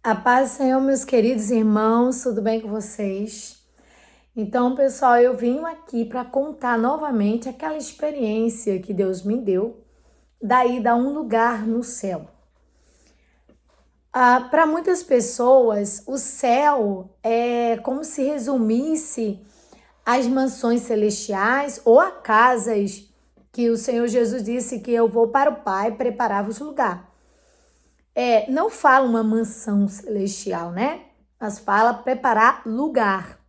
A paz do Senhor, meus queridos irmãos, tudo bem com vocês? Então, pessoal, eu vim aqui para contar novamente aquela experiência que Deus me deu da ida a um lugar no céu. Para muitas pessoas, o céu é como se resumisse as mansões celestiais ou a casas que o Senhor Jesus disse que eu vou para o Pai preparar-vos lugar. Não fala uma mansão celestial, né? Mas fala preparar lugar.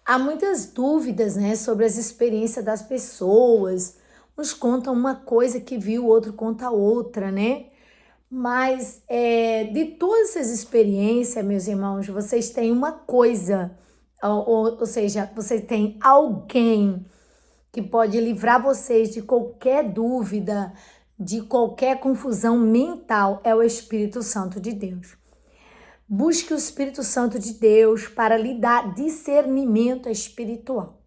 Há muitas dúvidas, né, sobre as experiências das pessoas. Uns contam uma coisa que viu, o outro conta outra, né? Mas de todas essas experiências, meus irmãos, vocês têm uma coisa, ou seja, vocês têm alguém que pode livrar vocês de qualquer dúvida, de qualquer confusão mental, é o Espírito Santo de Deus. Busque o Espírito Santo de Deus para lhe dar discernimento espiritual.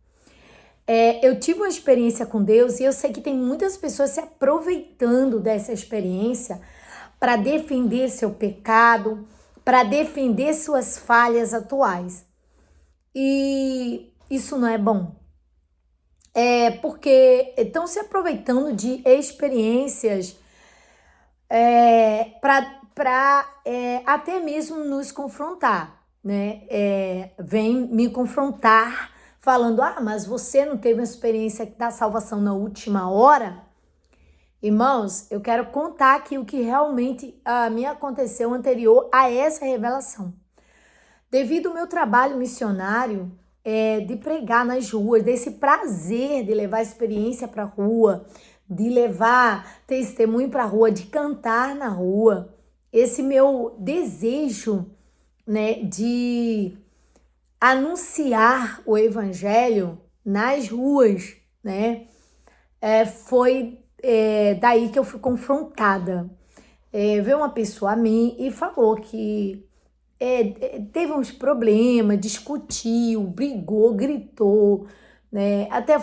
Eu tive uma experiência com Deus e eu sei que tem muitas pessoas se aproveitando dessa experiência para defender seu pecado, para defender suas falhas atuais. E isso não é bom. Porque estão se aproveitando de experiências para até mesmo nos confrontar, né? Vem me confrontar falando, mas você não teve uma experiência da salvação na última hora? Irmãos, eu quero contar aqui o que realmente me aconteceu anterior a essa revelação. Devido ao meu trabalho missionário, de pregar nas ruas, desse prazer de levar experiência para a rua, de levar testemunho para a rua, de cantar na rua, esse meu desejo, né, de anunciar o evangelho nas ruas, né, foi daí que eu fui confrontada. Veio uma pessoa a mim e falou que teve uns problemas, discutiu, brigou, gritou, né? Até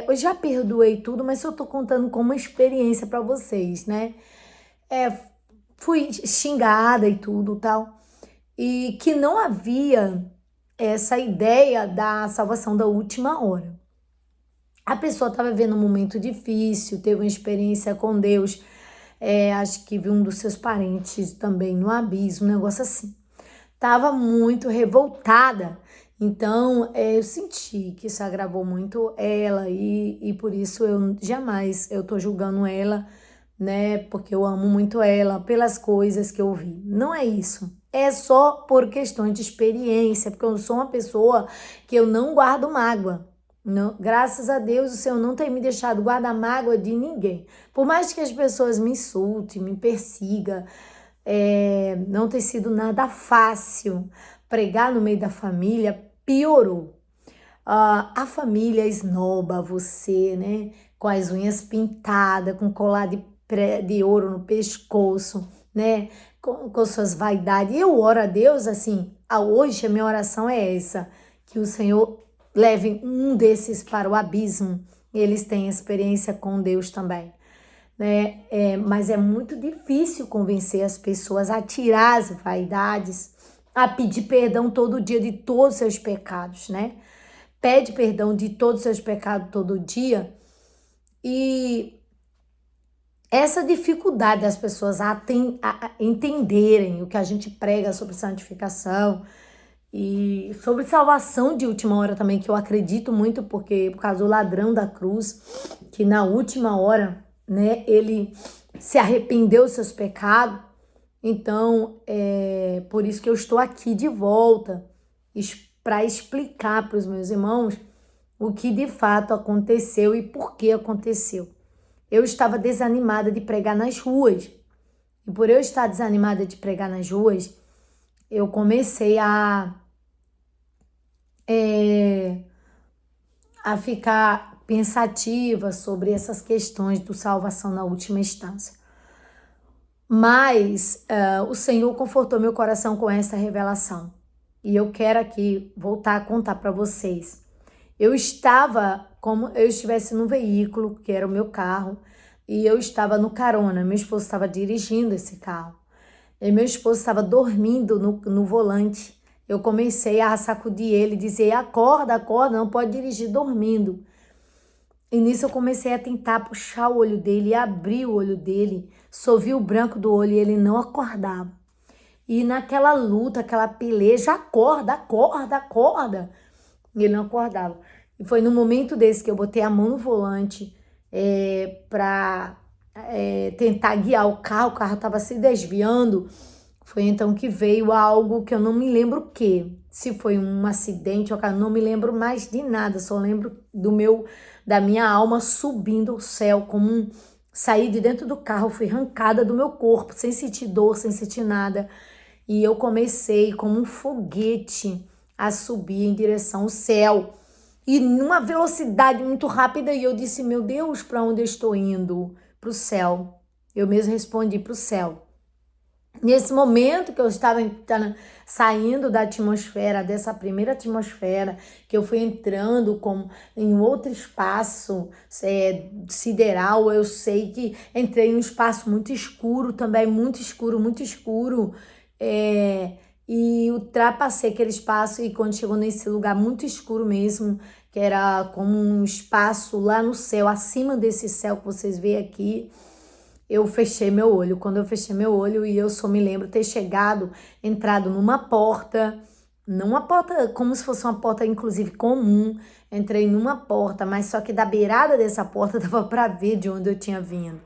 eu já perdoei tudo, mas eu tô contando como uma experiência para vocês, né? Fui xingada e tudo, tal, e que não havia essa ideia da salvação da última hora. A pessoa estava vivendo um momento difícil, teve uma experiência com Deus, acho que viu um dos seus parentes também no abismo, um negócio assim. Tava muito revoltada. Então, eu senti que isso agravou muito ela e por isso eu jamais eu tô julgando ela, né? Porque eu amo muito ela pelas coisas que eu vi. Não é isso. É só por questão de experiência, porque eu sou uma pessoa que eu não guardo mágoa. Não, graças a Deus o Senhor não tem me deixado guardar mágoa de ninguém. Por mais que as pessoas me insultem, me persigam, não tem sido nada fácil. Pregar no meio da família piorou. A família esnoba você, né? Com as unhas pintadas, com colar de ouro no pescoço, né? Com suas vaidades. Eu oro a Deus assim, hoje a minha oração é essa, que o Senhor leve um desses para o abismo. Eles têm experiência com Deus também, né? Mas é muito difícil convencer as pessoas a tirar as vaidades, a pedir perdão todo dia de todos os seus pecados, né? Pede perdão de todos os seus pecados todo dia. E essa dificuldade das pessoas a entenderem o que a gente prega sobre santificação e sobre salvação de última hora também, que eu acredito muito, porque por causa do ladrão da cruz, que na última hora, né, ele se arrependeu dos seus pecados. Então, por isso que eu estou aqui de volta para explicar para os meus irmãos o que de fato aconteceu e por que aconteceu. Eu estava desanimada de pregar nas ruas. E por eu estar desanimada de pregar nas ruas, eu comecei a ficar pensativa sobre essas questões do salvação na última instância. Mas o Senhor confortou meu coração com essa revelação. E eu quero aqui voltar a contar para vocês. Eu estava como eu estivesse no veículo, que era o meu carro, e eu estava no carona. Meu esposo estava dirigindo esse carro. E meu esposo estava dormindo no volante. Eu comecei a sacudir ele, dizer, acorda, acorda, não pode dirigir dormindo. E nisso eu comecei a tentar puxar o olho dele, abrir o olho dele, só vi o branco do olho e ele não acordava. E naquela luta, aquela peleja, acorda, acorda, acorda. E ele não acordava. E foi no momento desse que eu botei a mão no volante para tentar guiar o carro estava se desviando. Foi então que veio algo que eu não me lembro o que. Se foi um acidente, eu não me lembro mais de nada, só lembro da minha alma subindo ao céu, como saí de dentro do carro, fui arrancada do meu corpo, sem sentir dor, sem sentir nada. E eu comecei como um foguete a subir em direção ao céu. E numa velocidade muito rápida, e eu disse, meu Deus, para onde eu estou indo? Para o céu. Eu mesmo respondi para o céu. Nesse momento que eu estava saindo da atmosfera, dessa primeira atmosfera, que eu fui entrando em outro espaço sideral, eu sei que entrei em um espaço muito escuro também, muito escuro, muito escuro. E ultrapassei aquele espaço e quando chegou nesse lugar muito escuro mesmo, que era como um espaço lá no céu, acima desse céu que vocês veem aqui, eu fechei meu olho. Quando eu fechei meu olho, e eu só me lembro ter entrado numa porta como se fosse uma porta, inclusive, comum. Entrei numa porta, mas só que da beirada dessa porta dava para ver de onde eu tinha vindo.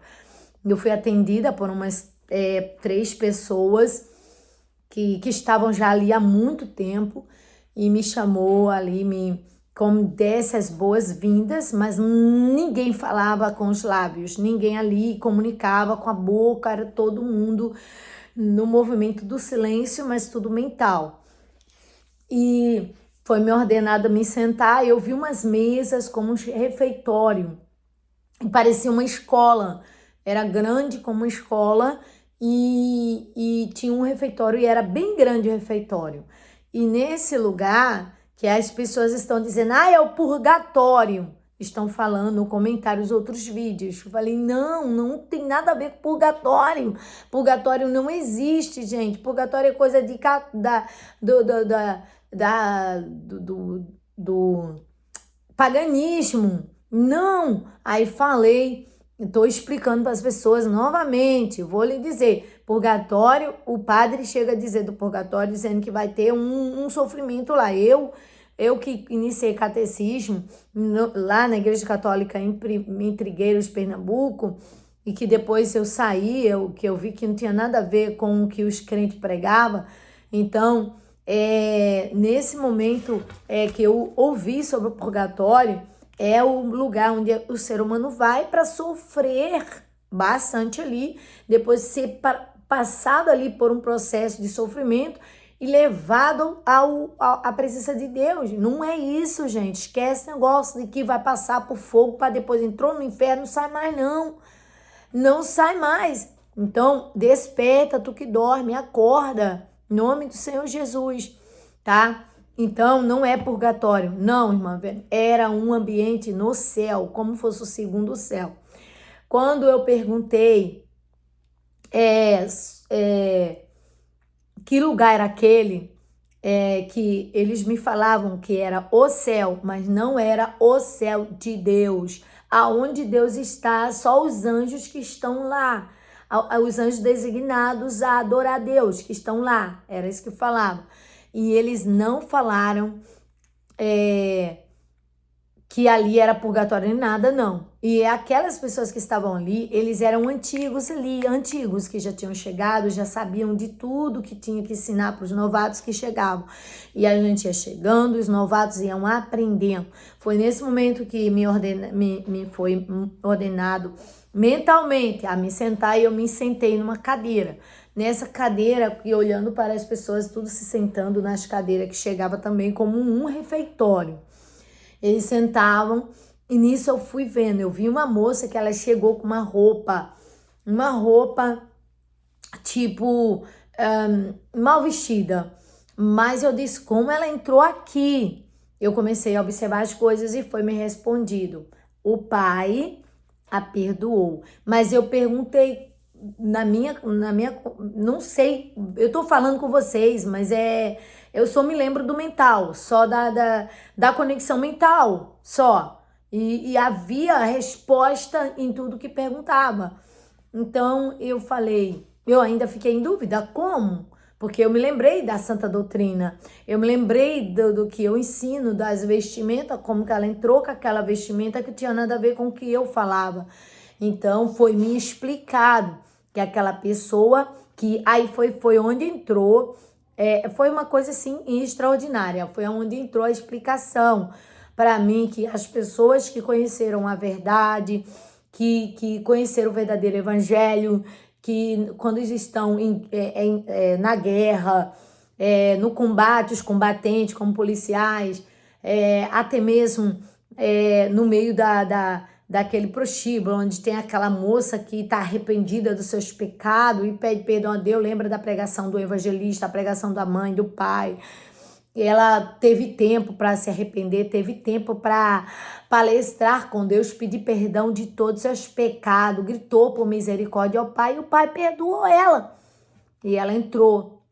Eu fui atendida por umas 3 pessoas que estavam já ali há muito tempo e me chamou ali, como desse as boas-vindas, mas ninguém falava com os lábios, ninguém ali comunicava com a boca, era todo mundo no movimento do silêncio, mas tudo mental. E foi me ordenado me sentar, eu vi umas mesas como um refeitório, parecia uma escola, era grande como uma escola e tinha um refeitório e era bem grande o refeitório. E nesse lugar que as pessoas estão dizendo, é o purgatório, estão falando no comentário os outros vídeos. Eu falei, não tem nada a ver com purgatório. Purgatório não existe, gente. Purgatório é coisa do paganismo. Não! Aí falei, estou explicando para as pessoas novamente, vou lhe dizer, purgatório, o padre chega a dizer do purgatório, dizendo que vai ter um sofrimento lá. Eu que iniciei catecismo lá na Igreja Católica em Trigueiros, Pernambuco, e que depois eu saí, que eu vi que não tinha nada a ver com o que os crentes pregavam. Então, nesse momento que eu ouvi sobre o purgatório, é o lugar onde o ser humano vai para sofrer bastante ali, depois de ser passado ali por um processo de sofrimento e levado à presença de Deus. Não é isso, gente. Esquece esse negócio de que vai passar por fogo para depois entrou no inferno, não sai mais não. Não sai mais. Então, desperta, tu que dorme, acorda. Em nome do Senhor Jesus, tá? Então, não é purgatório. Não, irmã, era um ambiente no céu, como fosse o segundo céu. Quando eu perguntei que lugar era aquele, que eles me falavam que era o céu, mas não era o céu de Deus. Aonde Deus está, só os anjos que estão lá. Os anjos designados a adorar a Deus, que estão lá. Era isso que falavam. E eles não falaram que ali era purgatório nem nada, não. E aquelas pessoas que estavam ali, eles eram antigos, que já tinham chegado, já sabiam de tudo que tinha que ensinar para os novatos que chegavam. E a gente ia chegando, os novatos iam aprendendo. Foi nesse momento que me foi ordenado mentalmente a me sentar, e eu me sentei numa cadeira. Nessa cadeira, e olhando para as pessoas, tudo se sentando nas cadeiras, que chegava também como um refeitório. Eles sentavam, e nisso eu fui vendo, eu vi uma moça que ela chegou com uma roupa tipo mal vestida, mas eu disse, como ela entrou aqui? Eu comecei a observar as coisas e foi me respondido, o Pai a perdoou. Mas eu perguntei, não sei, eu tô falando com vocês, mas eu só me lembro do mental, só da conexão mental, só. E havia resposta em tudo que perguntava. Então eu falei, eu ainda fiquei em dúvida, como? Porque eu me lembrei da Santa Doutrina, eu me lembrei do que eu ensino, das vestimentas, como que ela entrou com aquela vestimenta que tinha nada a ver com o que eu falava. Então foi me explicado que aquela pessoa, que aí foi onde entrou, foi uma coisa assim extraordinária, foi onde entrou a explicação para mim que as pessoas que conheceram a verdade, que conheceram o verdadeiro evangelho, que quando eles estão na guerra, no combate, os combatentes como policiais, até mesmo no meio daquele prostíbulo, onde tem aquela moça que está arrependida dos seus pecados e pede perdão a Deus, lembra da pregação do evangelista, a pregação da mãe, do pai. Ela teve tempo para se arrepender, teve tempo para palestrar com Deus, pedir perdão de todos os seus pecados, gritou por misericórdia ao Pai e o Pai perdoou ela. E ela entrou,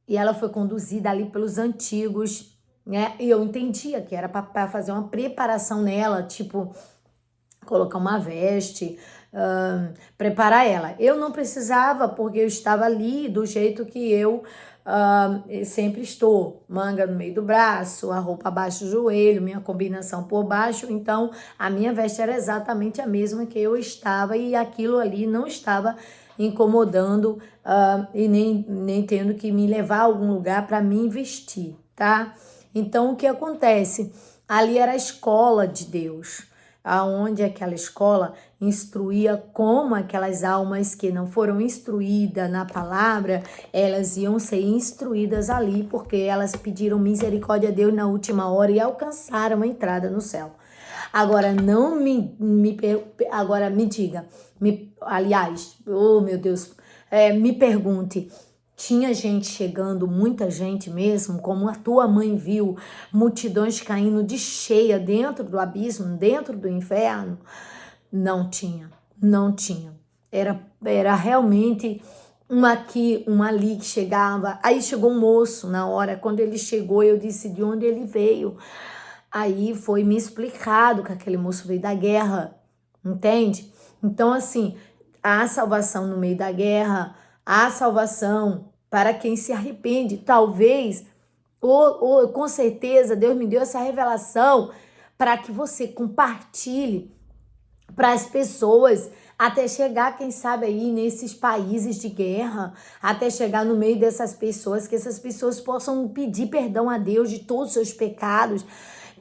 e ela foi conduzida ali pelos antigos, né? E eu entendia que era para fazer uma preparação nela, tipo, colocar uma veste, preparar ela. Eu não precisava, porque eu estava ali do jeito que eu sempre estou, manga no meio do braço, a roupa abaixo do joelho, minha combinação por baixo, então a minha veste era exatamente a mesma que eu estava e aquilo ali não estava incomodando e nem tendo que me levar a algum lugar para me vestir, tá? Então o que acontece? Ali era a escola de Deus, aonde aquela escola instruía como aquelas almas que não foram instruídas na palavra, elas iam ser instruídas ali, porque elas pediram misericórdia a Deus na última hora e alcançaram a entrada no céu. Agora, não agora me diga, aliás, oh meu Deus, me pergunte, tinha gente chegando, muita gente mesmo, como a tua mãe viu, multidões caindo de cheia dentro do abismo, dentro do inferno? Não tinha, não tinha. Era realmente uma aqui, uma ali que chegava. Aí chegou um moço na hora, quando ele chegou, eu disse de onde ele veio. Aí foi me explicado que aquele moço veio da guerra, entende? Então, assim, há salvação no meio da guerra, há salvação para quem se arrepende. Talvez, ou com certeza, Deus me deu essa revelação para que você compartilhe para as pessoas, até chegar, quem sabe, aí nesses países de guerra, até chegar no meio dessas pessoas, que essas pessoas possam pedir perdão a Deus de todos os seus pecados,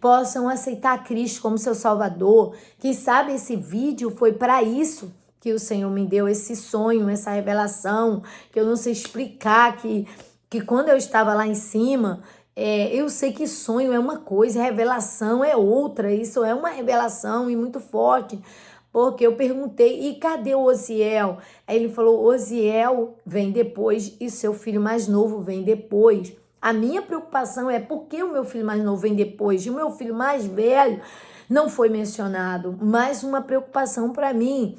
possam aceitar Cristo como seu Salvador. Quem sabe esse vídeo foi para isso que o Senhor me deu, esse sonho, essa revelação, que eu não sei explicar, que quando eu estava lá em cima, eu sei que sonho é uma coisa, revelação é outra. Isso é uma revelação e muito forte, porque eu perguntei, e cadê o Osiel? Aí ele falou, Osiel vem depois e seu filho mais novo vem depois. A minha preocupação é por que o meu filho mais novo vem depois e o meu filho mais velho não foi mencionado. Mais uma preocupação para mim.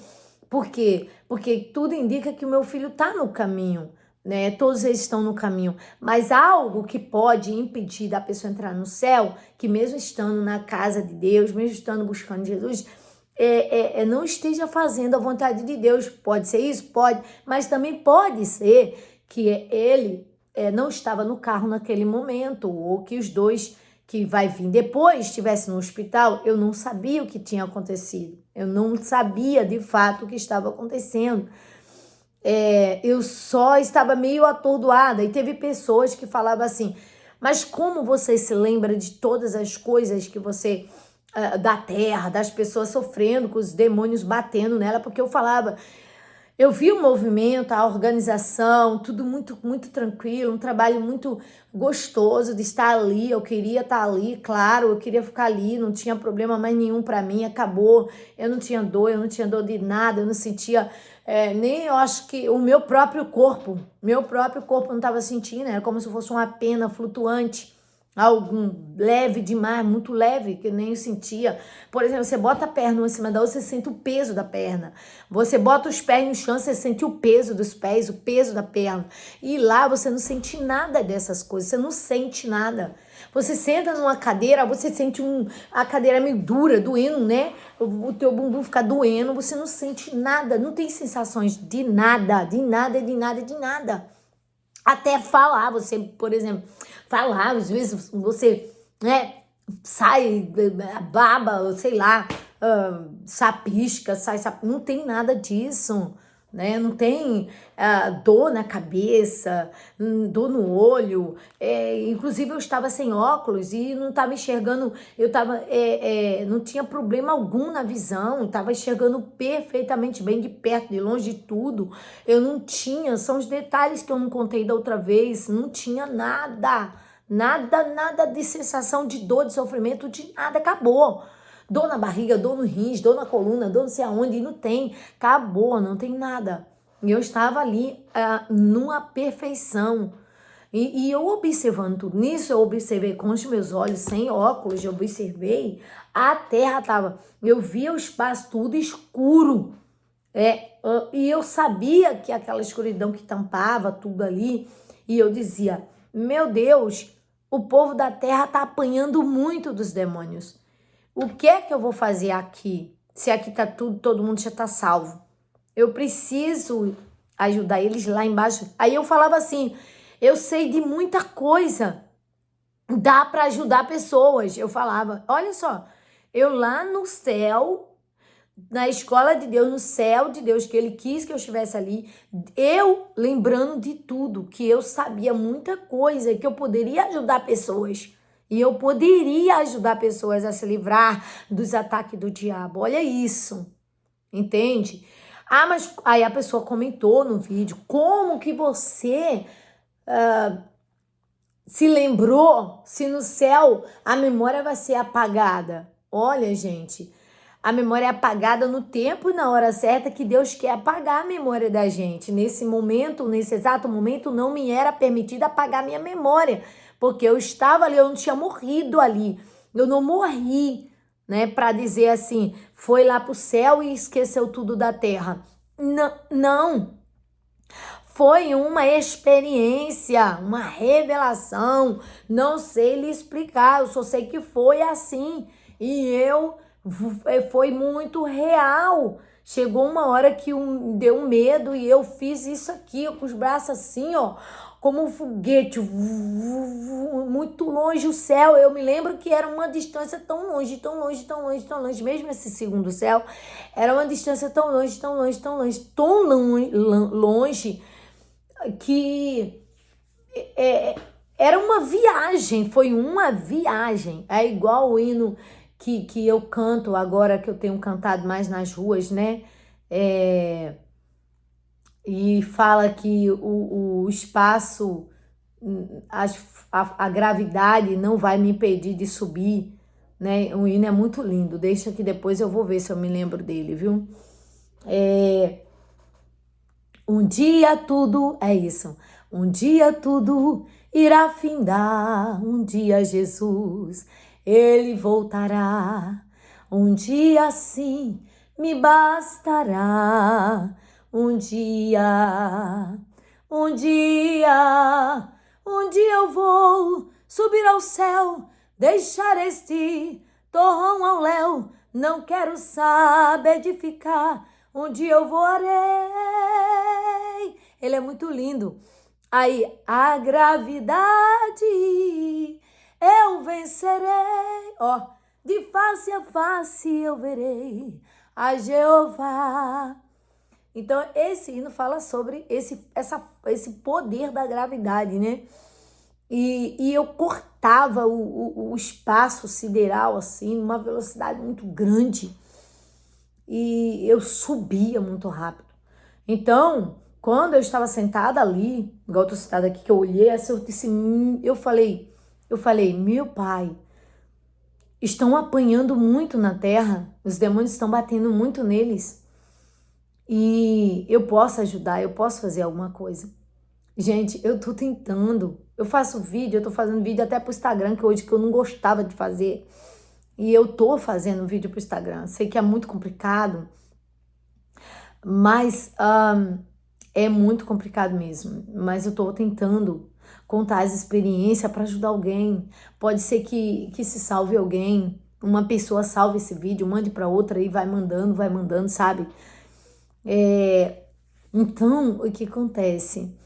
Por quê? Porque tudo indica que o meu filho está no caminho, né? Todos eles estão no caminho. Mas algo que pode impedir da pessoa entrar no céu, que mesmo estando na casa de Deus, mesmo estando buscando Jesus, não esteja fazendo a vontade de Deus. Pode ser isso? Pode. Mas também pode ser que ele não estava no carro naquele momento, ou que os dois que vai vir depois estivessem no hospital. Eu não sabia o que tinha acontecido. Eu não sabia de fato o que estava acontecendo. Eu só estava meio atordoada. E teve pessoas que falavam assim, mas como você se lembra de todas as coisas que você... da terra, das pessoas sofrendo, com os demônios batendo nela, porque eu falava... Eu vi o movimento, a organização, tudo muito, muito tranquilo, um trabalho muito gostoso de estar ali. Eu queria estar ali, claro, eu queria ficar ali, não tinha problema mais nenhum para mim, acabou. Eu não tinha dor de nada, eu não sentia nem, eu acho que o meu próprio corpo não estava sentindo, era como se fosse uma pena flutuante. algum leve demais, muito leve, que eu nem sentia. Por exemplo, você bota a perna uma em cima da outra, você sente o peso da perna. Você bota os pés no chão, você sente o peso dos pés, o peso da perna. E lá você não sente nada dessas coisas, você não sente nada. Você senta numa cadeira, você sente a cadeira meio dura, doendo, né? O teu bumbum fica doendo, você não sente nada, não tem sensações de nada, de nada, de nada, de nada. Até falar, você, por exemplo, falar, às vezes você, né, sai, baba, sei lá, sapisca, não tem nada disso, né? Não tem dor na cabeça, dor no olho. Inclusive eu estava sem óculos e não estava enxergando, eu estava, não tinha problema algum na visão, estava enxergando perfeitamente bem de perto, de longe de tudo. Eu não tinha, são os detalhes que eu não contei da outra vez, não tinha nada. Nada de sensação de dor, de sofrimento, de nada, acabou. Dor na barriga, dor no rins, dor na coluna, dor não sei aonde, e não tem, acabou, não tem nada. E eu estava ali numa perfeição. E eu observando tudo nisso, eu observei com os meus olhos, sem óculos, eu observei, a terra estava, eu via o espaço tudo escuro. E eu sabia que aquela escuridão que tampava tudo ali, e eu dizia, meu Deus, o povo da terra está apanhando muito dos demônios. O que é que eu vou fazer aqui? Se aqui tá tudo, todo mundo já tá salvo. Eu preciso ajudar eles lá embaixo. Aí eu falava assim, eu sei de muita coisa. Dá para ajudar pessoas. Eu falava, olha só, eu lá no céu, na escola de Deus, no céu de Deus, que ele quis que eu estivesse ali, eu lembrando de tudo, que eu sabia muita coisa, que eu poderia ajudar pessoas. E eu poderia ajudar pessoas a se livrar dos ataques do diabo. Olha isso, entende? Mas aí a pessoa comentou no vídeo, como que você se lembrou se no céu a memória vai ser apagada? Olha, gente, a memória é apagada no tempo e na hora certa que Deus quer apagar a memória da gente. Nesse momento, nesse exato momento, não me era permitido apagar minha memória, porque eu estava ali, eu não tinha morrido ali. Eu não morri, né, para dizer assim, foi lá pro céu e esqueceu tudo da terra. Não, não. Foi uma experiência, uma revelação. Não sei lhe explicar, eu só sei que foi assim. E foi muito real. Chegou uma hora que deu um medo e eu fiz isso aqui, com os braços assim, ó, como um foguete, muito longe o céu. Eu me lembro que era uma distância tão longe, tão longe, tão longe, tão longe. Mesmo esse segundo céu, era uma distância tão longe, tão longe, tão longe, tão longe que era uma viagem, foi uma viagem. É igual o hino que eu canto agora, que eu tenho cantado mais nas ruas, né? E fala que o espaço, a gravidade não vai me impedir de subir, né? O hino é muito lindo, deixa que depois eu vou ver se eu me lembro dele, viu? Um dia tudo, é isso, um dia tudo irá findar, um dia Jesus, ele voltará, um dia sim me bastará, um dia, um dia, um dia eu vou subir ao céu, deixar este torrão ao léu, não quero saber de ficar, um dia eu voarei. Ele é muito lindo. Aí, a gravidade eu vencerei. Ó, de face a face eu verei a Jeová. Então, esse hino fala sobre esse poder da gravidade, né? E eu cortava o espaço sideral, assim, numa velocidade muito grande. E eu subia muito rápido. Então, quando eu estava sentada ali, igual eu tô sentada aqui, que eu olhei, assim, eu falei, meu pai, estão apanhando muito na terra, os demônios estão batendo muito neles. E eu posso ajudar, eu posso fazer alguma coisa. Gente, eu tô tentando. Eu faço vídeo, eu tô fazendo vídeo até pro Instagram, que hoje que eu não gostava de fazer. E eu tô fazendo vídeo pro Instagram. Sei que é muito complicado, mas é muito complicado mesmo. Mas eu tô tentando contar as experiências para ajudar alguém. Pode ser que se salve alguém. Uma pessoa salve esse vídeo, mande para outra e vai mandando, sabe? Então, o que acontece?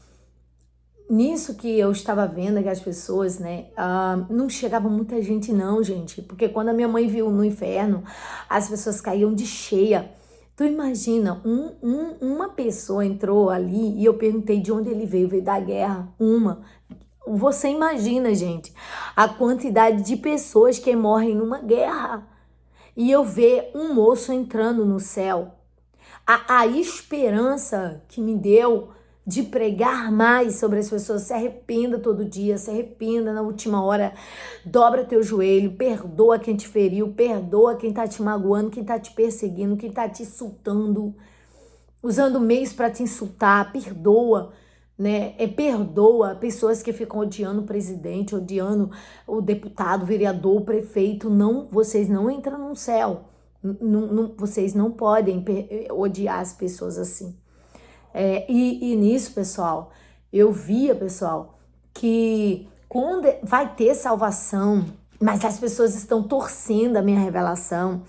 Nisso que eu estava vendo que as pessoas, né, não chegava muita gente não, gente, porque quando a minha mãe viu no inferno, as pessoas caíam de cheia. Tu imagina, uma pessoa entrou ali e eu perguntei de onde ele veio da guerra, uma. Você imagina, gente, a quantidade de pessoas que morrem numa guerra. E eu ver um moço entrando no céu. A esperança que me deu de pregar mais sobre as pessoas. Se arrependa todo dia, se arrependa na última hora, dobra teu joelho, perdoa quem te feriu, perdoa quem tá te magoando, quem tá te perseguindo, quem tá te insultando, usando meios para te insultar, perdoa, né? Perdoa pessoas que ficam odiando o presidente, odiando o deputado, o vereador, o prefeito. Não, vocês não entram no céu. Vocês não podem odiar as pessoas assim. E nisso, pessoal, eu via, pessoal, que quando vai ter salvação, mas as pessoas estão torcendo a minha revelação,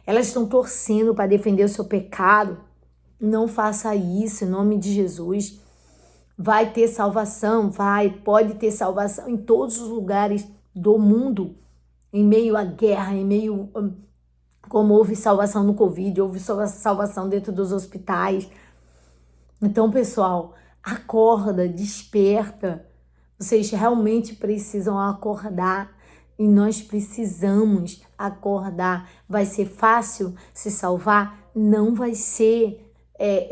elas estão torcendo para defender o seu pecado. Não faça isso em nome de Jesus. Vai ter salvação, pode ter salvação em todos os lugares do mundo, em meio à guerra, em meio como houve salvação no Covid, houve salvação dentro dos hospitais. Então, pessoal, acorda, desperta. Vocês realmente precisam acordar e nós precisamos acordar. Vai ser fácil se salvar? Não vai ser.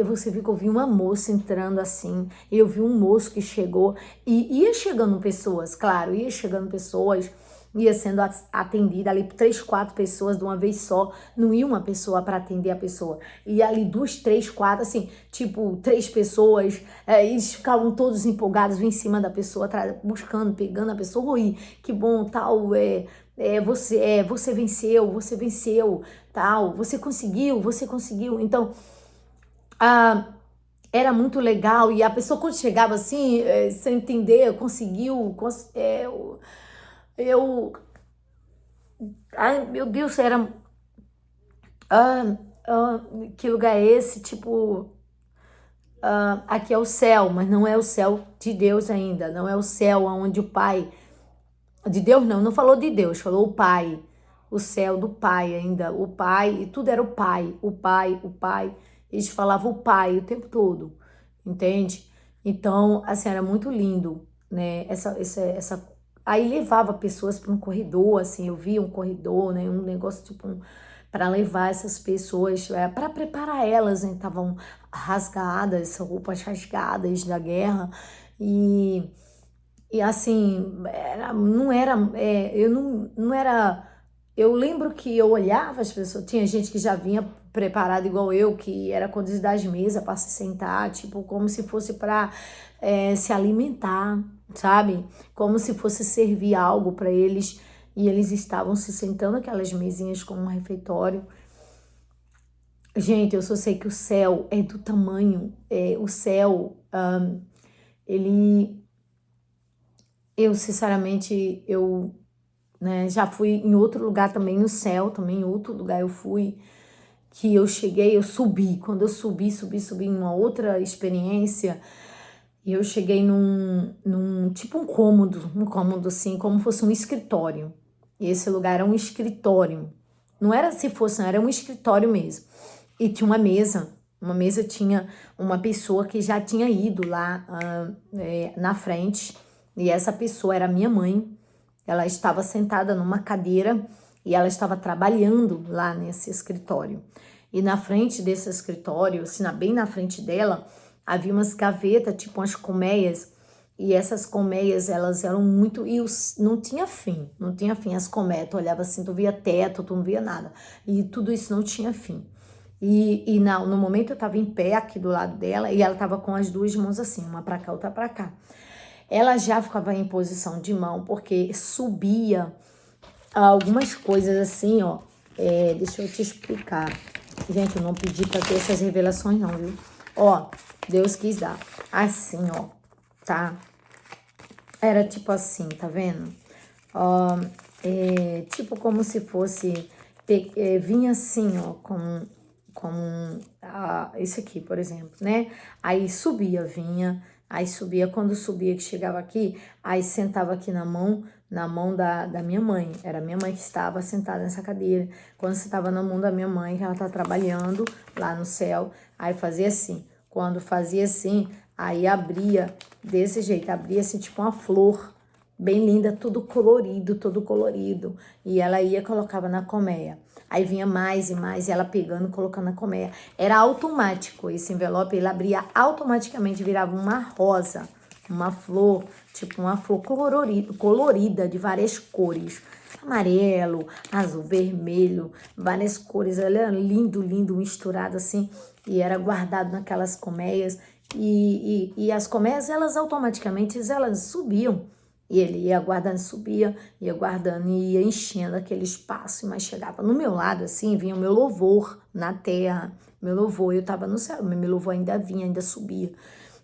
Você viu que eu vi uma moça entrando assim, eu vi um moço que chegou e ia chegando pessoas, claro, ia sendo atendida ali 3, 4 pessoas de uma vez só, não ia uma pessoa para atender a pessoa, ia ali 2, 3, 4, assim, tipo 3 pessoas, eles ficavam todos empolgados, vinham em cima da pessoa, buscando, pegando a pessoa, oi, que bom, tal, você venceu, tal, você conseguiu, então, era muito legal, e a pessoa quando chegava assim, sem entender, conseguiu, eu, ai meu Deus, era, ah, que lugar é esse? Tipo, aqui é o céu, mas não é o céu de Deus ainda, não é o céu onde o Pai, de Deus não falou de Deus, falou o Pai, o céu do Pai ainda, o Pai, e tudo era o Pai, o Pai, eles falavam o Pai o tempo todo, entende? Então, assim, era muito lindo, né, aí levava pessoas para um corredor, assim, eu via um corredor, né, um negócio tipo para levar essas pessoas, para preparar elas, né, estavam rasgadas, roupas rasgadas da guerra, e assim, não era, eu não era, eu lembro que eu olhava as pessoas, tinha gente que já vinha preparada igual eu, que era conduzida às mesas para se sentar, tipo, como se fosse para se alimentar, sabe? Como se fosse servir algo para eles, e eles estavam se sentando aquelas mesinhas com um refeitório. Gente, eu só sei que o céu é do tamanho, o céu, ele, eu sinceramente, né, já fui em outro lugar também, no céu, também em outro lugar eu fui, que eu cheguei, eu subi, quando eu subi em uma outra experiência, e eu cheguei num tipo um cômodo assim, como fosse um escritório, e esse lugar era um escritório, não era se fosse, não, era um escritório mesmo, e tinha uma mesa tinha uma pessoa que já tinha ido lá na frente, e essa pessoa era minha mãe. Ela estava sentada numa cadeira e ela estava trabalhando lá nesse escritório. E na frente desse escritório, assim, bem na frente dela, havia umas gavetas, tipo umas colmeias. E essas colmeias, elas eram muito... E não tinha fim, não tinha fim. As colmeias, tu olhava assim, tu via teto, tu não via nada. E tudo isso não tinha fim. No momento eu estava em pé aqui do lado dela e ela estava com as duas mãos assim, uma para cá, outra para cá. Ela já ficava em posição de mão porque subia algumas coisas assim, ó. Deixa eu te explicar. Gente, eu não pedi para ter essas revelações não, viu? Ó, Deus quis dar. Assim, ó, tá? Era tipo assim, tá vendo? Ó, tipo como se fosse... vinha assim, ó, com esse aqui, por exemplo, né? Aí subia, vinha... Aí subia, quando subia, que chegava aqui, aí sentava aqui na mão da minha mãe. Era a minha mãe que estava sentada nessa cadeira. Quando você estava na mão da minha mãe, que ela tá trabalhando lá no céu, aí fazia assim. Quando fazia assim, aí abria desse jeito, abria assim tipo uma flor, bem linda, tudo colorido, todo colorido. E ela ia e colocava na colmeia. Aí vinha mais e mais, e ela pegando e colocando na colmeia. Era automático, esse envelope, ele abria automaticamente, virava uma rosa, uma flor, tipo uma flor colorida de várias cores. Amarelo, azul, vermelho, várias cores. Ele era lindo, lindo, misturado assim. E era guardado naquelas colmeias. E as colmeias, elas automaticamente, elas subiam. E ele ia guardando, subia, ia guardando e ia enchendo aquele espaço. Mas chegava no meu lado, assim, vinha o meu louvor na terra. Meu louvor, eu estava no céu, mas meu louvor ainda vinha, ainda subia.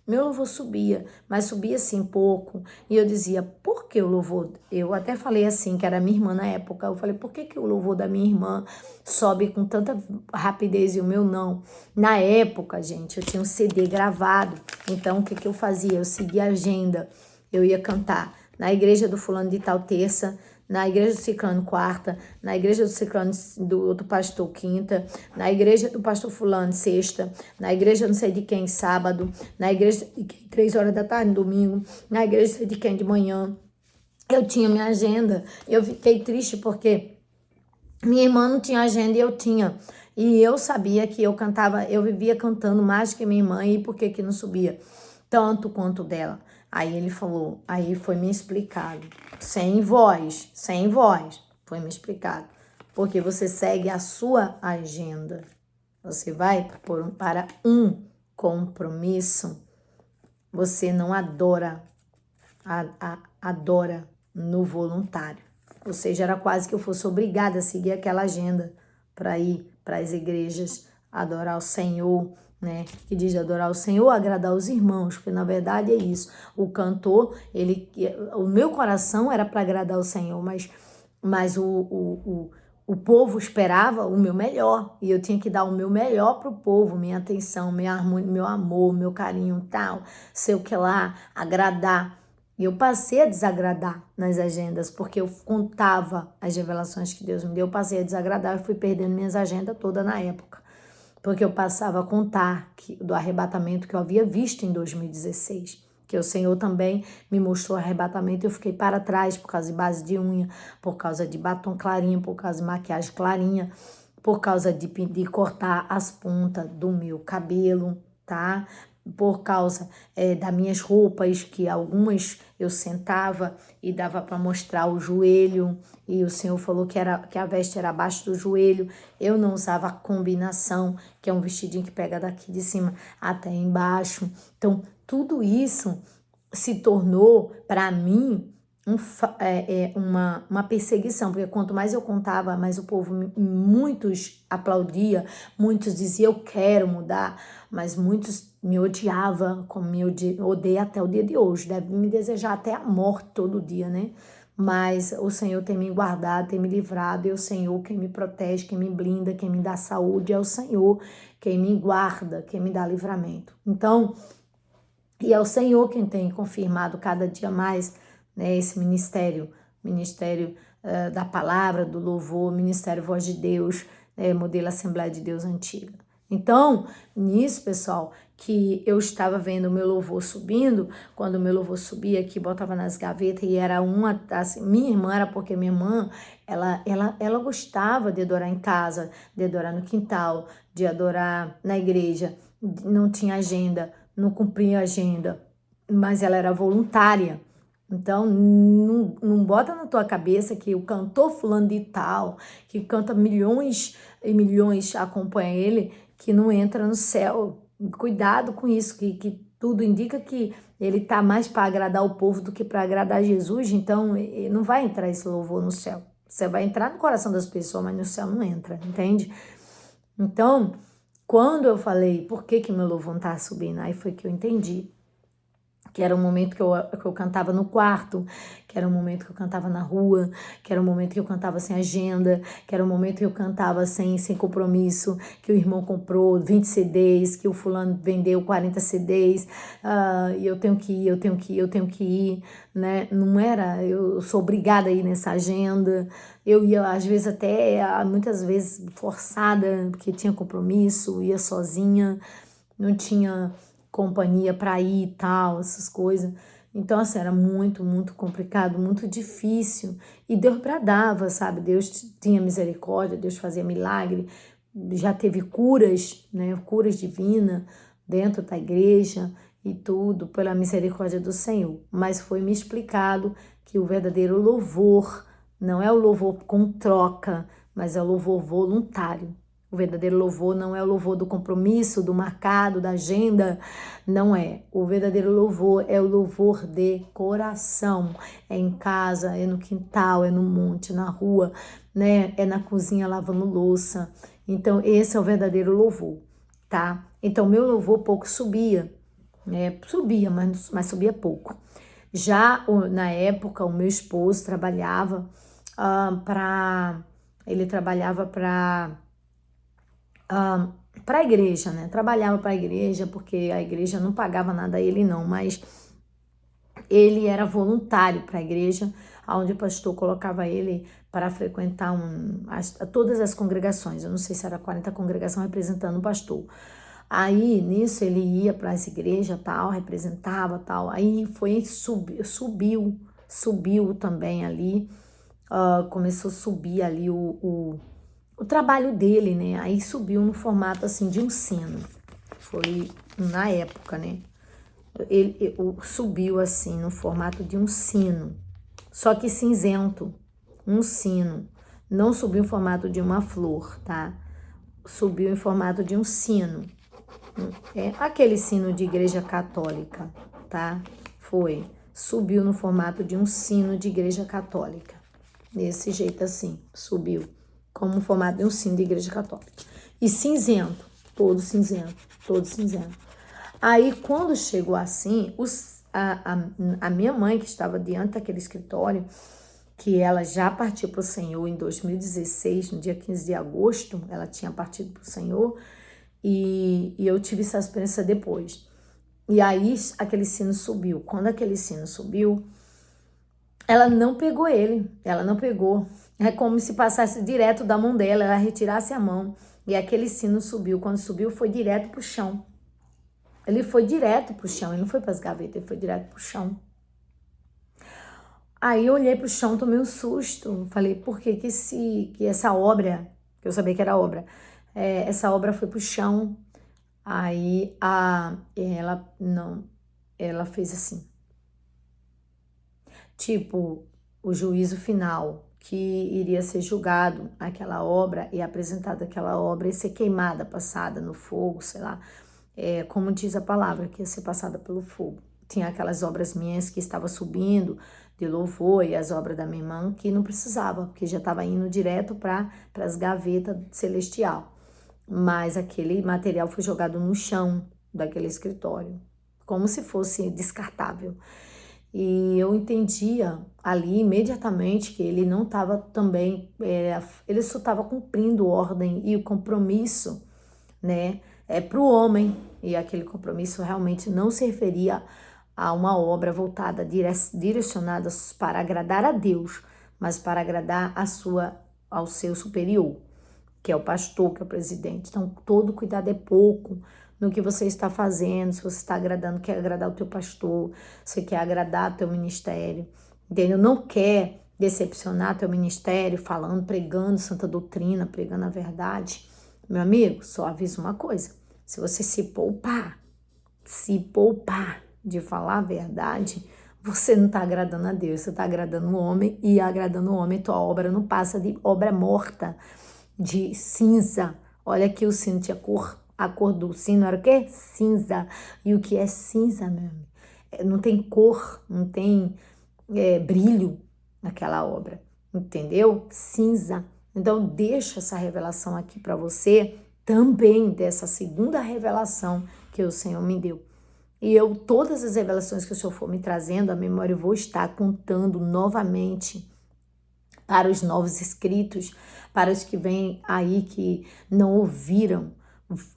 Meu louvor subia, mas subia assim pouco. E eu dizia, por que o louvor? Eu até falei assim, que era minha irmã na época. Eu falei, por que o louvor da minha irmã sobe com tanta rapidez e o meu não? Na época, gente, eu tinha um CD gravado. Então, o que eu fazia? Eu seguia a agenda. Eu ia cantar na igreja do fulano de tal terça, na igreja do ciclano quarta, na igreja do ciclano do outro pastor quinta, na igreja do pastor fulano sexta, na igreja não sei de quem sábado, na igreja de quem 3 horas da tarde domingo, na igreja de quem de manhã. Eu tinha minha agenda. Eu fiquei triste porque minha irmã não tinha agenda e eu tinha. E eu sabia que eu cantava, eu vivia cantando mais que minha irmã, e por que que não subia tanto quanto dela? Aí ele falou, aí foi me explicado, sem voz, foi me explicado, porque você segue a sua agenda, você vai para um compromisso, você não adora, adora no voluntário, ou seja, era quase que eu fosse obrigada a seguir aquela agenda para ir para as igrejas, adorar o Senhor, né? Que diz adorar o Senhor, agradar os irmãos, porque na verdade é isso. O cantor, o meu coração era para agradar o Senhor, mas o povo esperava o meu melhor, e eu tinha que dar o meu melhor pro povo, minha atenção, meu amor, meu carinho, tal, sei o que lá, agradar. E eu passei a desagradar nas agendas, porque eu contava as revelações que Deus me deu, eu passei a desagradar e fui perdendo minhas agendas todas na época. Porque eu passava a contar do arrebatamento que eu havia visto em 2016. Que o Senhor também me mostrou arrebatamento, eu fiquei para trás por causa de base de unha, por causa de batom clarinho, por causa de maquiagem clarinha, por causa de cortar as pontas do meu cabelo, tá? Por causa das minhas roupas, que algumas eu sentava e dava para mostrar o joelho, e o Senhor falou que a veste era abaixo do joelho. Eu não usava a combinação, que é um vestidinho que pega daqui de cima até embaixo. Então, tudo isso se tornou, para mim, uma perseguição, porque quanto mais eu contava, mais o povo, muitos aplaudia, muitos diziam eu quero mudar, mas muitos me odiavam, como me odeia até o dia de hoje, deve me desejar até a morte todo dia, né? Mas o Senhor tem me guardado, tem me livrado, é o Senhor quem me protege, quem me blinda, quem me dá saúde, é o Senhor quem me guarda, quem me dá livramento. Então, e é o Senhor quem tem confirmado cada dia mais, né, esse ministério da palavra, do louvor, ministério Voz de Deus, modelo Assembleia de Deus Antiga. Então, nisso, pessoal, que eu estava vendo o meu louvor subindo, quando o meu louvor subia aqui, botava nas gavetas, e era assim, minha irmã, era porque minha irmã, ela gostava de adorar em casa, de adorar no quintal, de adorar na igreja, não tinha agenda, não cumpria agenda, mas ela era voluntária, Então, não bota na tua cabeça que o cantor fulano de tal, que canta milhões e milhões acompanha ele, que não entra no céu. Cuidado com isso, que tudo indica que ele tá mais para agradar o povo do que para agradar Jesus, então não vai entrar esse louvor no céu. Você vai entrar no coração das pessoas, mas no céu não entra, entende? Então, quando eu falei, por que meu louvor não tá subindo? Aí foi que eu entendi. Que era um momento que eu cantava no quarto, que era um momento que eu cantava na rua, que era um momento que eu cantava sem agenda, que era um momento que eu cantava sem compromisso, que o irmão comprou 20 CDs, que o fulano vendeu 40 CDs, e eu tenho que ir, eu tenho que ir, né? Não era, eu sou obrigada a ir nessa agenda, eu ia às vezes até, muitas vezes forçada, porque tinha compromisso, ia sozinha, não tinha companhia para ir e tal, essas coisas. Então, assim, era muito, muito complicado, muito difícil. E Deus bradava, sabe? Deus tinha misericórdia, Deus fazia milagre. Já teve curas, né? Curas divinas dentro da igreja e tudo, pela misericórdia do Senhor. Mas foi me explicado que o verdadeiro louvor não é o louvor com troca, mas é o louvor voluntário. O verdadeiro louvor não é o louvor do compromisso, do marcado, da agenda, não é. O verdadeiro louvor é o louvor de coração. É em casa, é no quintal, é no monte, na rua, né? É na cozinha lavando louça. Então, esse é o verdadeiro louvor, tá? Então, meu louvor pouco subia, né? Subia, mas subia pouco. Já na época, o meu esposo trabalhava ele trabalhava para a igreja, né? Trabalhava para a igreja, porque a igreja não pagava nada a ele, não, mas ele era voluntário para a igreja, onde o pastor colocava ele para frequentar todas as congregações. Eu não sei se era 40 congregações representando o pastor. Aí, nisso, ele ia para as igrejas, tal, representava, tal. Aí subiu também ali, começou a subir ali o trabalho dele, né? Aí subiu no formato assim de um sino. Foi na época, né? Ele subiu assim no formato de um sino, só que cinzento, um sino. Não subiu em formato de uma flor, tá? Subiu em formato de um sino. É aquele sino de igreja católica, tá? Foi. Subiu no formato de um sino de igreja católica. Desse jeito assim, subiu. Como um formato de um sino de igreja católica. E cinzento, todo cinzento, todo cinzento. Aí, quando chegou assim, a minha mãe, que estava diante daquele escritório, que ela já partiu para o Senhor em 2016, no dia 15 de agosto, ela tinha partido para o Senhor, e eu tive essa experiência depois. E aí, aquele sino subiu. Quando aquele sino subiu, ela não pegou ele, ela não pegou. É como se passasse direto da mão dela, ela retirasse a mão. E aquele sino subiu. Quando subiu, foi direto pro chão. Ele foi direto pro chão, ele não foi para as gavetas, ele foi direto pro chão. Aí eu olhei pro chão, tomei um susto. Falei, por que que essa obra, que eu sabia que era obra, essa obra foi pro chão. Aí ela fez assim. Tipo, o juízo final, que iria ser julgado aquela obra e apresentada aquela obra e ser queimada, passada no fogo, sei lá, como diz a palavra, que ia ser passada pelo fogo. Tinha aquelas obras minhas que estavam subindo de louvor e as obras da minha irmã que não precisava, porque já estava indo direto para as gavetas celestial. Mas aquele material foi jogado no chão daquele escritório, como se fosse descartável. E eu entendia ali imediatamente que ele não estava também, ele só estava cumprindo ordem e o compromisso, né, para o homem. E aquele compromisso realmente não se referia a uma obra voltada, direcionada para agradar a Deus, mas para agradar ao seu superior, que é o pastor, que é o presidente. Então, todo cuidado é pouco no que você está fazendo, se você está agradando, quer agradar o teu pastor, você quer agradar o teu ministério, entendeu? Não quer decepcionar teu ministério, falando, pregando santa doutrina, pregando a verdade. Meu amigo, só aviso uma coisa, se você se poupar de falar a verdade, você não está agradando a Deus, você está agradando o homem, e agradando o homem, tua obra não passa de obra morta, de cinza. Olha aqui o sino tinha cor, a cor do sino era o quê? Cinza. E o que é cinza, meu amigo? Não tem cor, não tem brilho naquela obra, entendeu? Cinza. Então, deixa essa revelação aqui para você, também dessa segunda revelação que o Senhor me deu. E todas as revelações que o Senhor for me trazendo, a memória eu vou estar contando novamente para os novos inscritos, para os que vêm aí que não ouviram.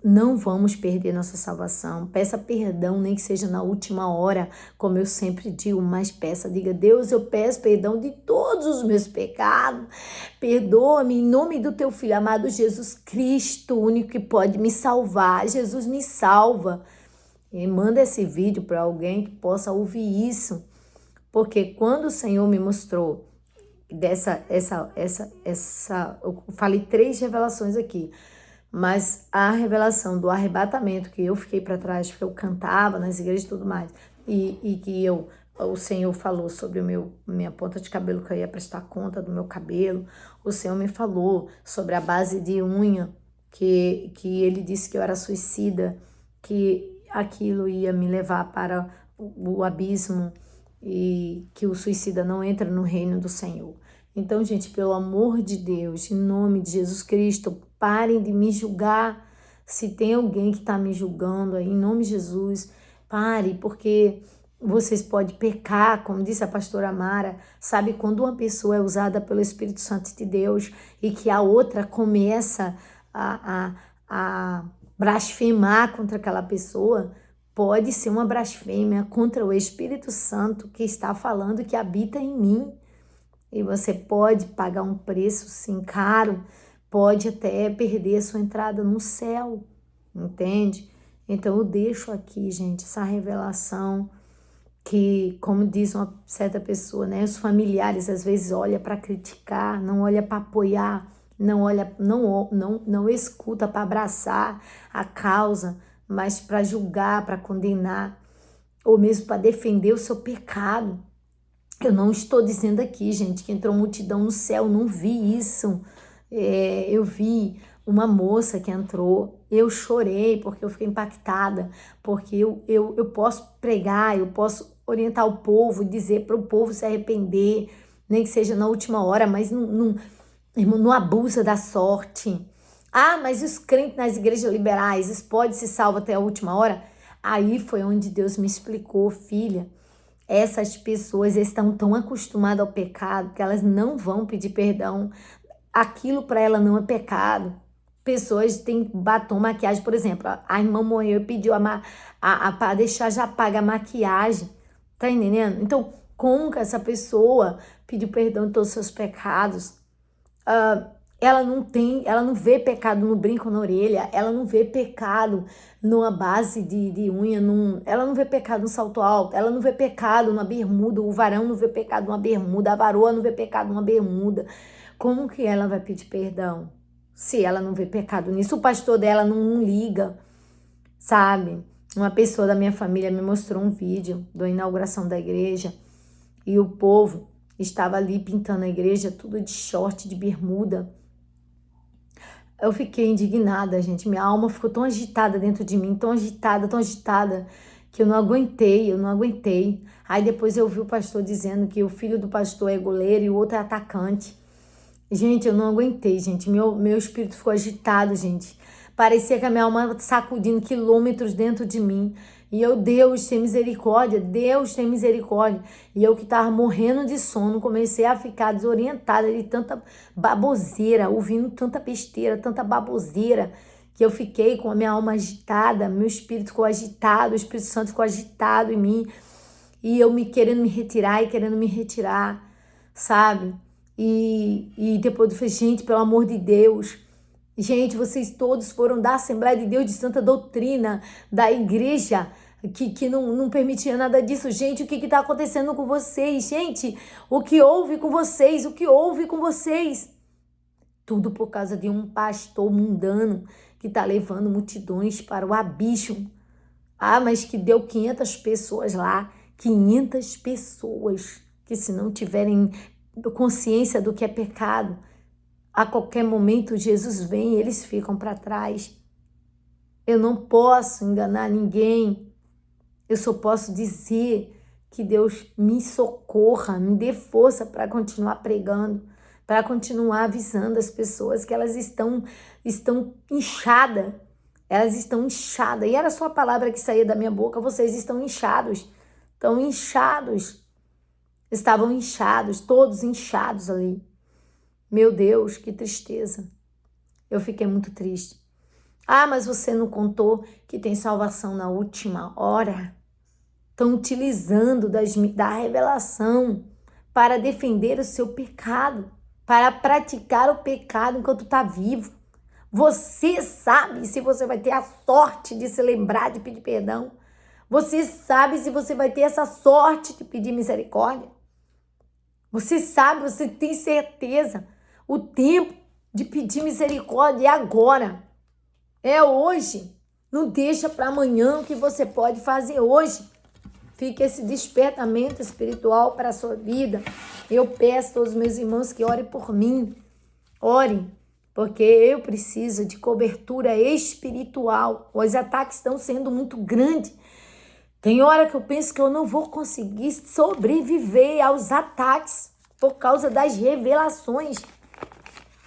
Não vamos perder nossa salvação. Peça perdão, nem que seja na última hora, como eu sempre digo, mas peça, diga: Deus, eu peço perdão de todos os meus pecados. Perdoa-me em nome do teu Filho amado Jesus Cristo, o único que pode me salvar. Jesus me salva. E manda esse vídeo para alguém que possa ouvir isso, porque quando o Senhor me mostrou eu falei 3 revelações aqui, mas a revelação do arrebatamento, que eu fiquei para trás, porque eu cantava nas igrejas e tudo mais, e que o Senhor falou sobre minha ponta de cabelo, que eu ia prestar conta do meu cabelo. O Senhor me falou sobre a base de unha, que ele disse que eu era suicida, que aquilo ia me levar para o abismo e que o suicida não entra no reino do Senhor. Então, gente, pelo amor de Deus, em nome de Jesus Cristo, parem de me julgar. Se tem alguém que está me julgando aí, em nome de Jesus, pare, porque vocês podem pecar, como disse a pastora Mara. Sabe, quando uma pessoa é usada pelo Espírito Santo de Deus e que a outra começa a blasfemar contra aquela pessoa, pode ser uma blasfêmia contra o Espírito Santo que está falando, que habita em mim. E você pode pagar um preço, sim, caro, pode até perder a sua entrada no céu, entende? Então eu deixo aqui, gente, essa revelação que, como diz uma certa pessoa, né, os familiares às vezes olham para criticar, não olham para apoiar, não escuta para abraçar a causa, mas para julgar, para condenar, ou mesmo para defender o seu pecado. Eu não estou dizendo aqui, gente, que entrou multidão no céu, não vi isso. Eu vi uma moça que entrou, eu chorei porque eu fiquei impactada, porque eu posso pregar, eu posso orientar o povo, dizer para o povo se arrepender, nem que seja na última hora, mas não abusa da sorte. Ah, mas os crentes nas igrejas liberais, eles podem se salvar até a última hora? Aí foi onde Deus me explicou: filha, essas pessoas estão tão acostumadas ao pecado que elas não vão pedir perdão. Aquilo para ela não é pecado. Pessoas têm batom, maquiagem, por exemplo. A irmã morreu e pediu para deixar já paga a maquiagem. Tá entendendo? Então, como que essa pessoa pediu perdão de todos os seus pecados? Ela não vê pecado no brinco na orelha, ela não vê pecado numa base de unha, ela não vê pecado no salto alto, ela não vê pecado numa bermuda, o varão não vê pecado numa bermuda, a varoa não vê pecado numa bermuda. Como que ela vai pedir perdão se ela não vê pecado nisso? O pastor dela não liga, sabe? Uma pessoa da minha família me mostrou um vídeo da inauguração da igreja e o povo estava ali pintando a igreja, tudo de short, de bermuda. Eu fiquei indignada, gente. Minha alma ficou tão agitada dentro de mim, tão agitada, que eu não aguentei. Aí depois eu vi o pastor dizendo que o filho do pastor é goleiro e o outro é atacante. Gente, eu não aguentei, gente. Meu espírito ficou agitado, gente. Parecia que a minha alma sacudindo quilômetros dentro de mim. E Deus tem misericórdia, Deus tem misericórdia. E eu que estava morrendo de sono, comecei a ficar desorientada de tanta baboseira, ouvindo tanta besteira, tanta baboseira, que eu fiquei com a minha alma agitada, meu espírito ficou agitado, o Espírito Santo ficou agitado em mim. E eu querendo me retirar, sabe? E depois eu falei: gente, pelo amor de Deus, gente, vocês todos foram da Assembleia de Deus de Santa Doutrina, da igreja que não permitia nada disso. Gente, o que está acontecendo com vocês? Gente, o que houve com vocês? O que houve com vocês? Tudo por causa de um pastor mundano que está levando multidões para o abismo. Ah, mas que deu 500 pessoas lá, 500 pessoas que, se não tiverem consciência do que é pecado, a qualquer momento Jesus vem e eles ficam para trás. Eu não posso enganar ninguém. Eu só posso dizer que Deus me socorra, me dê força para continuar pregando, para continuar avisando as pessoas que elas estão inchadas. Elas estão inchadas. E era só a palavra que saía da minha boca. Vocês estão inchados. Estão inchados. Estavam inchados, todos inchados ali. Meu Deus, que tristeza. Eu fiquei muito triste. Ah, mas você não contou que tem salvação na última hora? Estão utilizando da revelação para defender o seu pecado, para praticar o pecado enquanto está vivo. Você sabe se você vai ter a sorte de se lembrar de pedir perdão? Você sabe se você vai ter essa sorte de pedir misericórdia? Você sabe, você tem certeza. O tempo de pedir misericórdia é agora. É hoje. Não deixa para amanhã o que você pode fazer hoje. Fica esse despertamento espiritual para a sua vida. Eu peço a todos os meus irmãos que orem por mim. Orem, porque eu preciso de cobertura espiritual. Os ataques estão sendo muito grandes. Tem hora que eu penso que eu não vou conseguir sobreviver aos ataques por causa das revelações.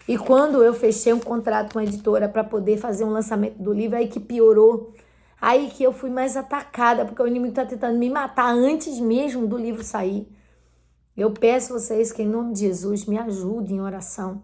E quando eu fechei um contrato com a editora para poder fazer um lançamento do livro, aí que piorou. Aí que eu fui mais atacada, porque o inimigo está tentando me matar antes mesmo do livro sair. Eu peço a vocês que, em nome de Jesus, me ajudem em oração.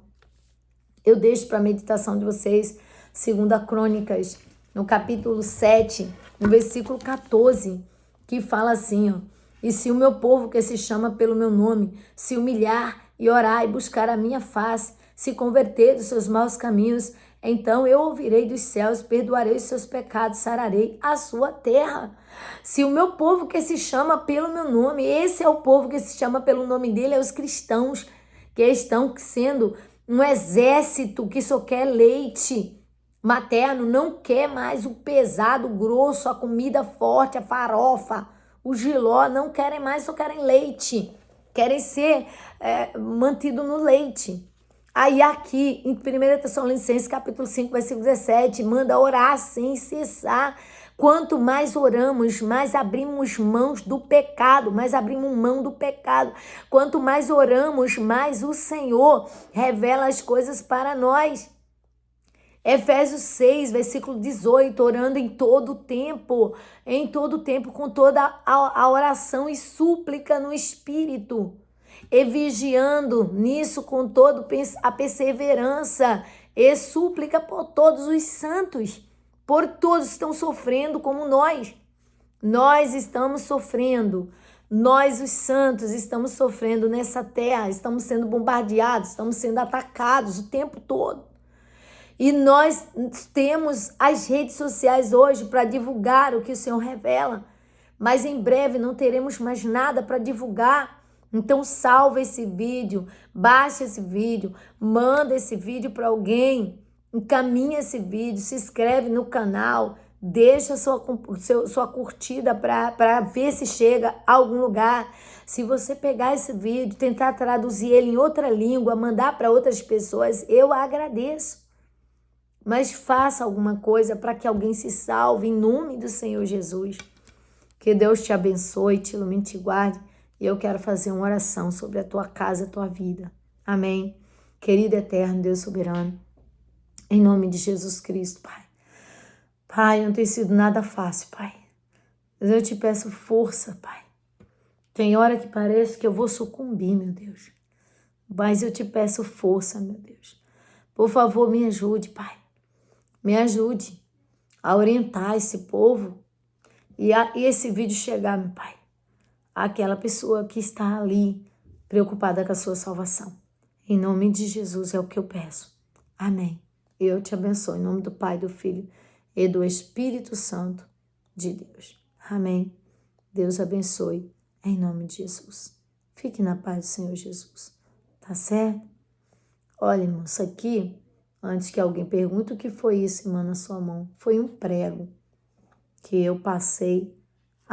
Eu deixo para a meditação de vocês 2 Crônicas, no capítulo 7, no versículo 14, que fala assim, ó: e se o meu povo que se chama pelo meu nome se humilhar e orar e buscar a minha face, se converter dos seus maus caminhos, então eu ouvirei dos céus, perdoarei os seus pecados, sararei a sua terra. Se o meu povo que se chama pelo meu nome, esse é o povo que se chama pelo nome dele, é os cristãos, que estão sendo um exército que só quer leite materno, não quer mais o pesado, o grosso, a comida forte, a farofa, o jiló, não querem mais, só querem leite, querem ser mantido no leite. Aí aqui, em 1 Tessalonicenses, capítulo 5, versículo 17, manda orar sem cessar. Quanto mais oramos, mais abrimos mãos do pecado, mais abrimos mão do pecado. Quanto mais oramos, mais o Senhor revela as coisas para nós. Efésios 6, versículo 18, orando em todo tempo, com toda a oração e súplica no Espírito, e vigiando nisso com toda a perseverança e súplica por todos os santos, por todos que estão sofrendo como nós. Nós estamos sofrendo, nós os santos estamos sofrendo nessa terra, estamos sendo bombardeados, estamos sendo atacados o tempo todo. E nós temos as redes sociais hoje para divulgar o que o Senhor revela, mas em breve não teremos mais nada para divulgar. Então salva esse vídeo, baixa esse vídeo, manda esse vídeo para alguém, encaminha esse vídeo, se inscreve no canal, deixa sua curtida para ver se chega a algum lugar. Se você pegar esse vídeo, tentar traduzir ele em outra língua, mandar para outras pessoas, eu agradeço. Mas faça alguma coisa para que alguém se salve em nome do Senhor Jesus. Que Deus te abençoe, te ilumine, te guarde. E eu quero fazer uma oração sobre a tua casa, a tua vida. Amém. Querido eterno Deus soberano, em nome de Jesus Cristo, Pai. Pai, não tem sido nada fácil, Pai. Mas eu te peço força, Pai. Tem hora que parece que eu vou sucumbir, meu Deus. Mas eu te peço força, meu Deus. Por favor, me ajude, Pai. Me ajude a orientar esse povo e esse vídeo chegar, meu Pai, àquela pessoa que está ali preocupada com a sua salvação. Em nome de Jesus é o que eu peço. Amém. Eu te abençoo em nome do Pai, do Filho e do Espírito Santo de Deus. Amém. Deus abençoe em nome de Jesus. Fique na paz do Senhor Jesus. Tá certo? Olha, irmão, isso aqui, antes que alguém pergunte o que foi isso, irmã, na sua mão, foi um prego que eu passei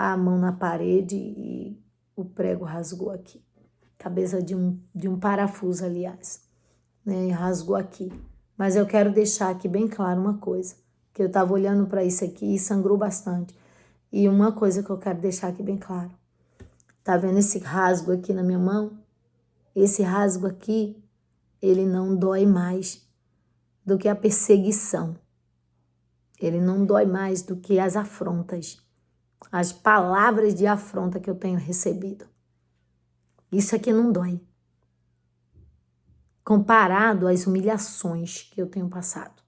a mão na parede e o prego rasgou aqui. Cabeça de um parafuso, aliás, né? Rasgou aqui. Mas eu quero deixar aqui bem claro uma coisa, que eu estava olhando para isso aqui e sangrou bastante. E uma coisa que eu quero deixar aqui bem claro. Tá vendo esse rasgo aqui na minha mão? Esse rasgo aqui, ele não dói mais do que a perseguição. Ele não dói mais do que as afrontas, as palavras de afronta que eu tenho recebido. Isso aqui não dói, comparado às humilhações que eu tenho passado.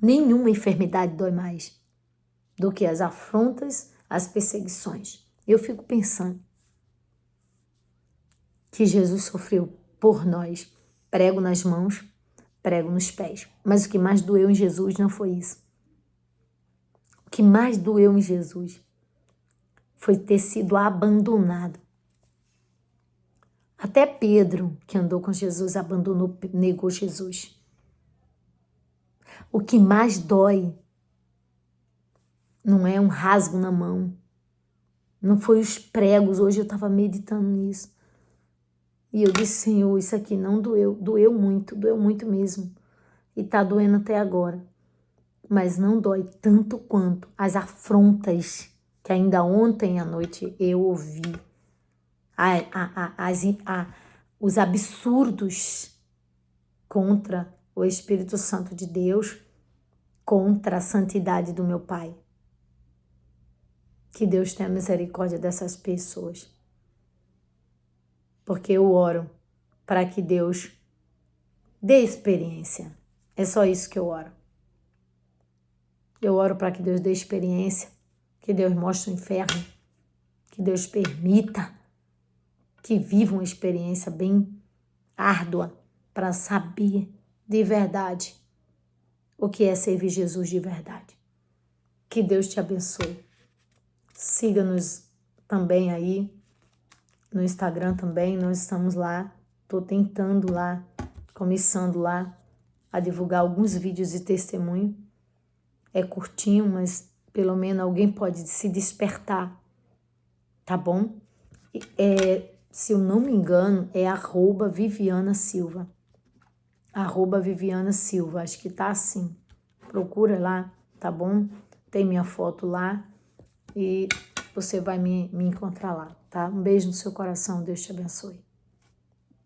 Nenhuma enfermidade dói mais do que as afrontas, as perseguições. Eu fico pensando que Jesus sofreu por nós, prego nas mãos, prego nos pés. Mas o que mais doeu em Jesus não foi isso. O que mais doeu em Jesus foi ter sido abandonado. Até Pedro, que andou com Jesus, abandonou, negou Jesus. O que mais dói não é um rasgo na mão, não foi os pregos. Hoje eu estava meditando nisso. E eu disse, Senhor, isso aqui não doeu, doeu muito mesmo. E está doendo até agora. Mas não dói tanto quanto as afrontas que ainda ontem à noite eu ouvi. Os absurdos contra o Espírito Santo de Deus, contra a santidade do meu Pai. Que Deus tenha misericórdia dessas pessoas. Porque eu oro para que Deus dê experiência. É só isso que eu oro. Eu oro para que Deus dê experiência, que Deus mostre o inferno, que Deus permita que vivam uma experiência bem árdua para saber de verdade o que é servir Jesus de verdade. Que Deus te abençoe. Siga-nos também aí no Instagram também, nós estamos lá. Estou tentando lá, começando lá a divulgar alguns vídeos de testemunho. É curtinho, mas pelo menos alguém pode se despertar, tá bom? Se eu não me engano, é @VivianaSilva. @VivianaSilva, acho que tá assim. Procura lá, tá bom? Tem minha foto lá e você vai me encontrar lá, tá? Um beijo no seu coração, Deus te abençoe.